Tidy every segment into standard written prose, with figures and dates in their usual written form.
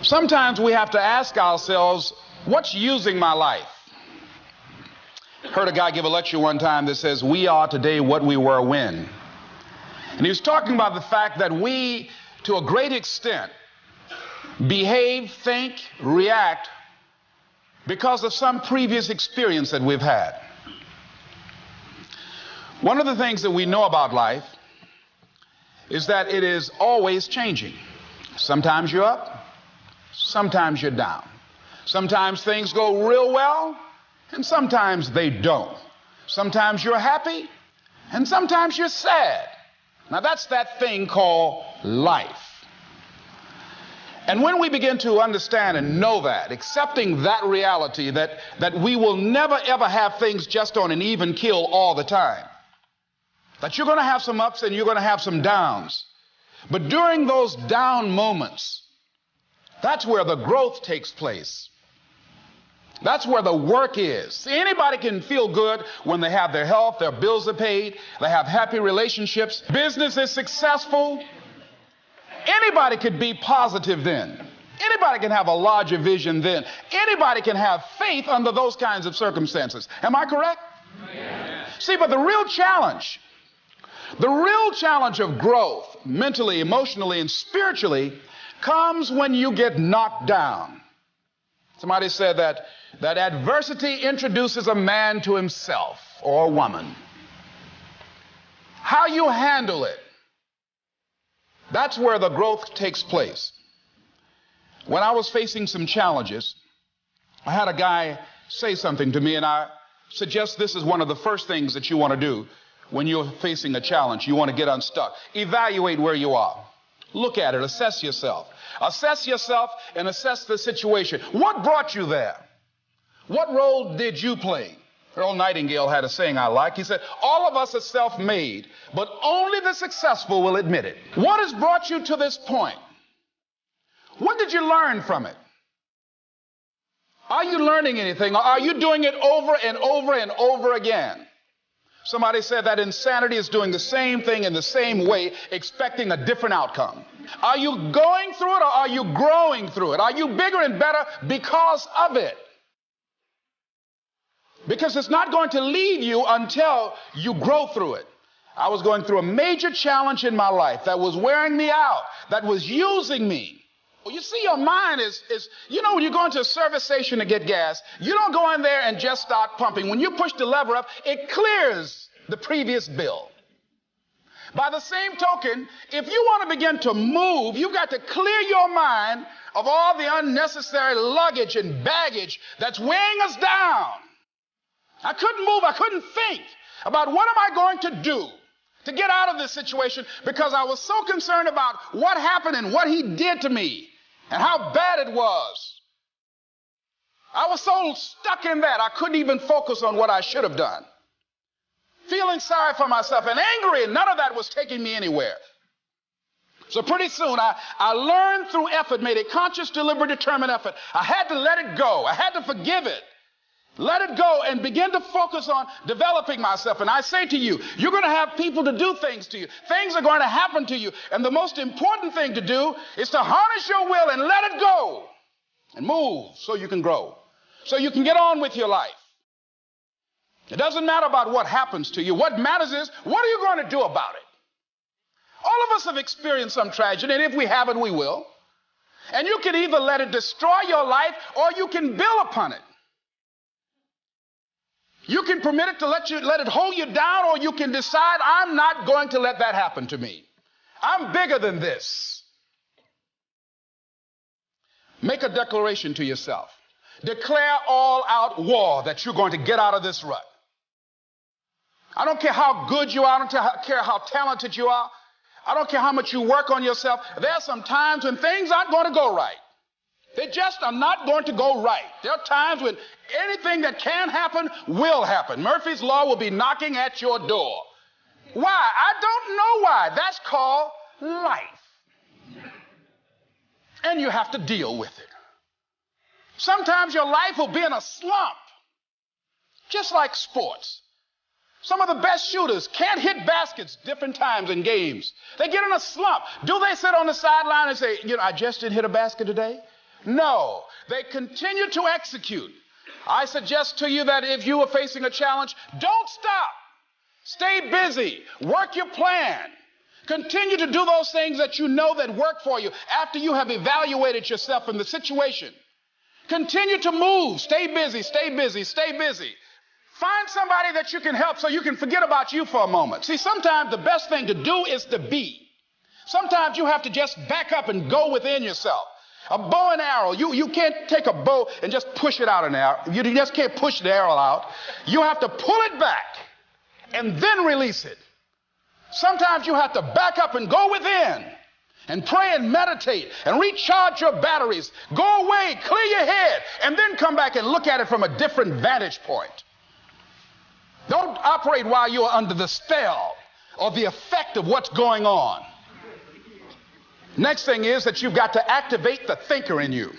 Sometimes we have to ask ourselves, what's using my life? Heard a guy give a lecture one time that says, we are today what we were when. And he was talking about the fact that we, to a great extent, behave, think, react because of some previous experience that we've had. One of the things that we know about life is that it is always changing. Sometimes you're up, sometimes you're down. Sometimes things go real well, and sometimes they don't. Sometimes you're happy, and sometimes you're sad. Now that's that thing called life. And when we begin to understand and know that, accepting that reality that we will never ever have things just on an even keel all the time, that you're going to have some ups and you're going to have some downs. But during those down moments, that's where the growth takes place. That's where the work is. See, anybody can feel good when they have their health, their bills are paid, they have happy relationships, business is successful. Anybody could be positive then. Anybody can have a larger vision then. Anybody can have faith under those kinds of circumstances. Am I correct? Yeah. See, but the real challenge of growth, mentally, emotionally, and spiritually, comes when you get knocked down. Somebody said that adversity introduces a man to himself or a woman. How you handle it, that's where the growth takes place. When I was facing some challenges, I had a guy say something to me, and I suggest this is one of the first things that you want to do when you're facing a challenge. You want to get unstuck. Evaluate where you are. Look at it. Assess yourself. Assess yourself and assess the situation. What brought you there? What role did you play? Earl Nightingale had a saying I like. He said, all of us are self-made, but only the successful will admit it. What has brought you to this point? What did you learn from it? Are you learning anything? Or are you doing it over and over and over again? Somebody said that insanity is doing the same thing in the same way, expecting a different outcome. Are you going through it or are you growing through it? Are you bigger and better because of it? Because it's not going to leave you until you grow through it. I was going through a major challenge in my life that was wearing me out, that was using me. Well, you see, your mind is when you go into a service station to get gas, you don't go in there and just start pumping. When you push the lever up, it clears the previous bill. By the same token, if you want to begin to move, you've got to clear your mind of all the unnecessary luggage and baggage that's weighing us down. I couldn't move. I couldn't think about what am I going to do to get out of this situation because I was so concerned about what happened and what he did to me and how bad it was. I was so stuck in that I couldn't even focus on what I should have done. Feeling sorry for myself and angry, and none of that was taking me anywhere. So pretty soon I learned through effort, made a conscious, deliberate, determined effort. I had to let it go. I had to forgive it. Let it go and begin to focus on developing myself. And I say to you, you're going to have people to do things to you. Things are going to happen to you. And the most important thing to do is to harness your will and let it go and move so you can grow, so you can get on with your life. It doesn't matter about what happens to you. What matters is, what are you going to do about it? All of us have experienced some tragedy, and if we haven't, we will. And you can either let it destroy your life or you can build upon it. You can permit it to let it hold you down, or you can decide, I'm not going to let that happen to me. I'm bigger than this. Make a declaration to yourself. Declare all out war that you're going to get out of this rut. I don't care how good you are. I don't care how talented you are. I don't care how much you work on yourself. There are some times when things aren't going to go right. They just are not going to go right. There are times when anything that can happen will happen. Murphy's Law will be knocking at your door. Why? I don't know why. That's called life. And you have to deal with it. Sometimes your life will be in a slump, just like sports. Some of the best shooters can't hit baskets different times in games. They get in a slump. Do they sit on the sideline and say, I just didn't hit a basket today? No, they continue to execute. I suggest to you that if you are facing a challenge, don't stop. Stay busy. Work your plan. Continue to do those things that you know that work for you after you have evaluated yourself in the situation. Continue to move. Stay busy, stay busy, stay busy. Find somebody that you can help so you can forget about you for a moment. See, sometimes the best thing to do is to be. Sometimes you have to just back up and go within yourself. A bow and arrow, you can't take a bow and just push it out an arrow. You just can't push the arrow out. You have to pull it back and then release it. Sometimes you have to back up and go within and pray and meditate and recharge your batteries. Go away, clear your head, and then come back and look at it from a different vantage point. Don't operate while you are under the spell or the effect of what's going on. Next thing is that you've got to activate the thinker in you.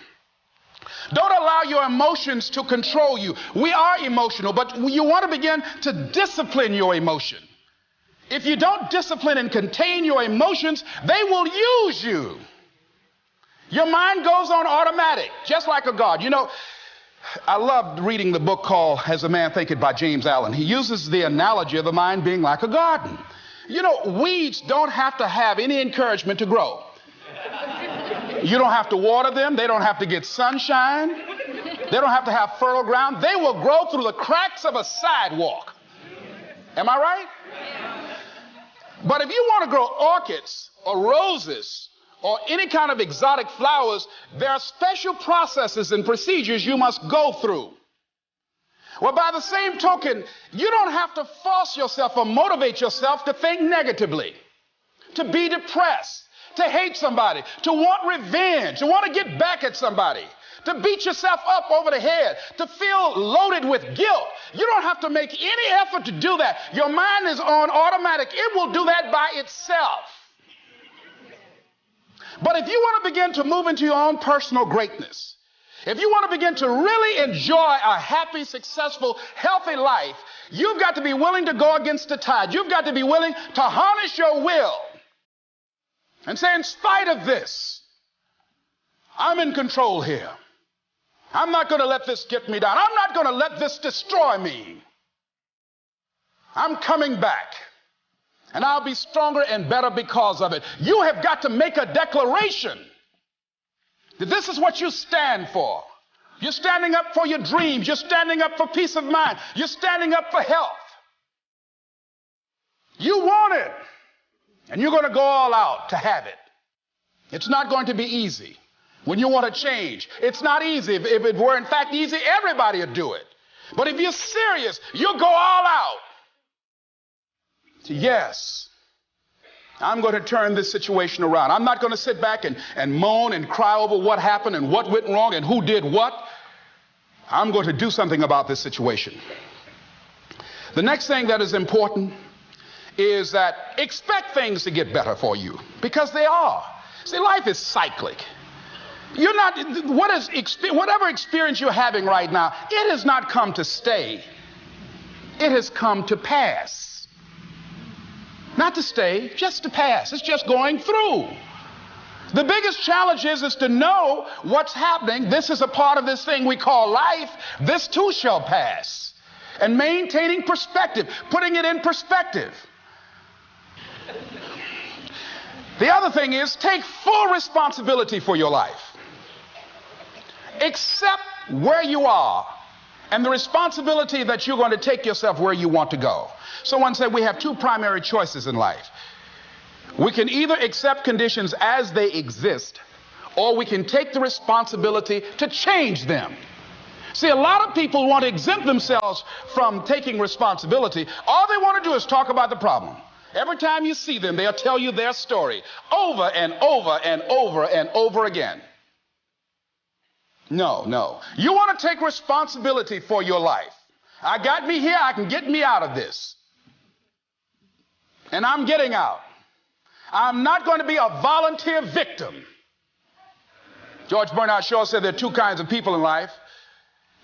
Don't allow your emotions to control you. We are emotional, but you want to begin to discipline your emotion. If you don't discipline and contain your emotions, they will use you. Your mind goes on automatic, just like a guard. You know, I loved reading the book called As a Man Thinketh by James Allen. He uses the analogy of the mind being like a garden. You know, weeds don't have to have any encouragement to grow. You don't have to water them. They don't have to get sunshine. They don't have to have fertile ground. They will grow through the cracks of a sidewalk. Am I right? But if you want to grow orchids or roses or any kind of exotic flowers, there are special processes and procedures you must go through. Well, by the same token, you don't have to force yourself or motivate yourself to think negatively, to be depressed, to hate somebody, to want revenge, to want to get back at somebody, to beat yourself up over the head, to feel loaded with guilt. You don't have to make any effort to do that. Your mind is on automatic. It will do that by itself. But if you want to begin to move into your own personal greatness, if you want to begin to really enjoy a happy, successful, healthy life, you've got to be willing to go against the tide. You've got to be willing to harness your will and say, in spite of this, I'm in control here. I'm not going to let this get me down. I'm not going to let this destroy me. I'm coming back, and I'll be stronger and better because of it. You have got to make a declaration that this is what you stand for. You're standing up for your dreams. You're standing up for peace of mind. You're standing up for health. You want it, and you're going to go all out to have it. It's not going to be easy. When you want to change, it's not easy. If it were in fact easy, everybody would do it. But if you're serious, you'll go all out. Yes, I'm going to turn this situation around. I'm not going to sit back and moan and cry over what happened and what went wrong and who did what. I'm going to do something about this situation. The next thing that is important is that expect things to get better for you, because they are. See, life is cyclic. You're not, whatever experience you're having right now, it has not come to stay. It has come to pass. Not to stay, just to pass. It's just going through. The biggest challenge is to know what's happening. This is a part of this thing we call life. This too shall pass. And maintaining perspective, putting it in perspective. The other thing is take full responsibility for your life. Accept where you are and the responsibility that you're going to take yourself where you want to go. Someone said we have two primary choices in life. We can either accept conditions as they exist, or we can take the responsibility to change them. See, a lot of people want to exempt themselves from taking responsibility. All they want to do is talk about the problem. Every time you see them, they'll tell you their story over and over and over and over again. No. You want to take responsibility for your life. I got me here. I can get me out of this. And I'm getting out. I'm not going to be a volunteer victim. George Bernard Shaw said there are two kinds of people in life.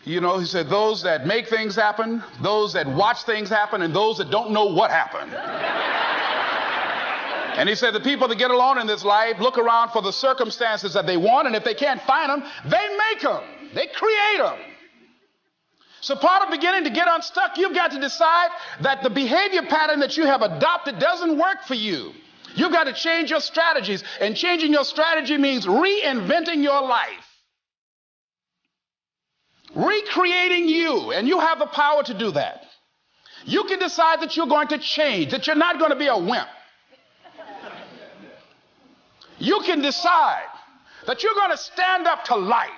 You know, he said those that make things happen, those that watch things happen, and those that don't know what happened. And he said the people that get along in this life look around for the circumstances that they want, and if they can't find them, they make them. They create them. So part of beginning to get unstuck, you've got to decide that the behavior pattern that you have adopted doesn't work for you. You've got to change your strategies, and changing your strategy means reinventing your life. Recreating you, and you have the power to do that. You can decide that you're going to change, that you're not going to be a wimp. You can decide that you're going to stand up to life.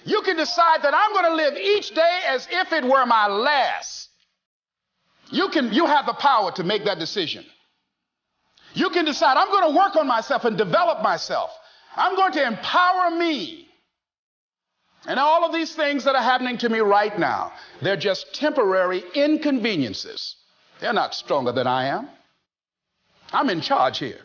You can decide that I'm going to live each day as if it were my last. You have the power to make that decision. You can decide I'm going to work on myself and develop myself. I'm going to empower me. And all of these things that are happening to me right now, they're just temporary inconveniences. They're not stronger than I am. I'm in charge here.